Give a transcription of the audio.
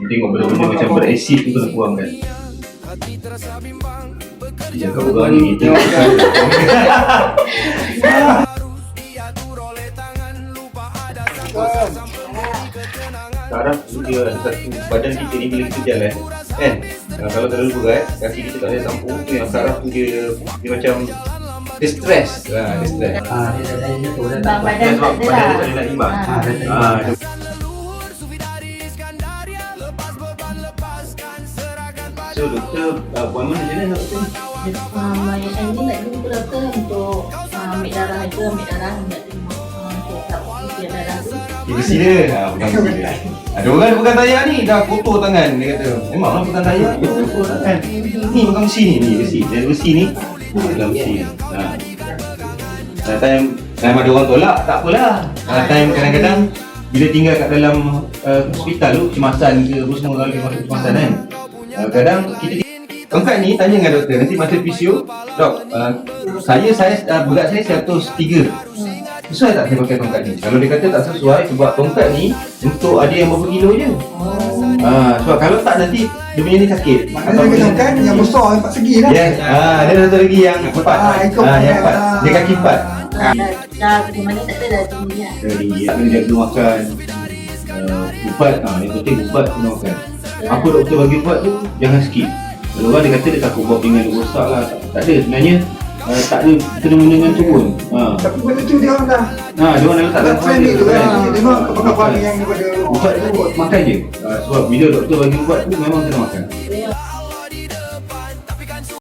tengok benda-benda macam berasid tu kena kurangkan. Dia cakap orang ni kita saraf tu dia ada satu badan kita ni bila kita jalan kan, kalau terlalu berat kaki kita tak boleh tampung tu yang saraf tu dia macam dia stres. Dia stres. Dia dah tu dah Bang badan Sebab tak badan dia ada tak boleh nak imbang. So doktor appointment macam mana doktor ni? yang ini nak jumpa doktor untuk ambil darah itu, ambil darah nak untuk tak usia darah tu. Besi dia. Bukan besi dia. Ada orang dia pegang tayar ni dah kotor tangan dia kata. Memanglah pegang tayar dia kotor tangan. Ni bukan besi ni besi. Dia besi ni. Dalam besi. Time ada orang tolak tak apalah. Time kadang-kadang bila tinggal kat dalam hospital tu kecemasan ke apa semua kalau dia masuk kecemasan kan. Kadang kita tongkat ni tanya dengan doktor nanti masa fisio, dok, saya berat saya 103. Sesuai tak saya pakai tongkat ni? Kalau dia kata tak sesuai sebab tongkat ni untuk ada yang berapa kilo je. Sebab kalau tak nanti dia punya ni sakit. Maknanya dia tongkat yang besar, 4 segi lah. Yes, dia ada satu lagi yang 4. Yang 4. Dia kaki 4. Dah bagaimana tak ada dah tinggi lah. Tinggi, kena jaga makan. Ubat, yang penting ubat kena makan. Apa doktor bagi ubat tu, jangan skip. Kalau orang dia kata dia takut buat pinggan dia rosak lah. Tak ada sebenarnya. Tak ada kena-kena tu pun. Tapi benda tu dia orang dah dia orang dah letak dalam trend tu kan. Dia memang kapal-kapal yang daripada ubat tu makan je. Sebab bila doktor bagi ubat tu memang kena makan.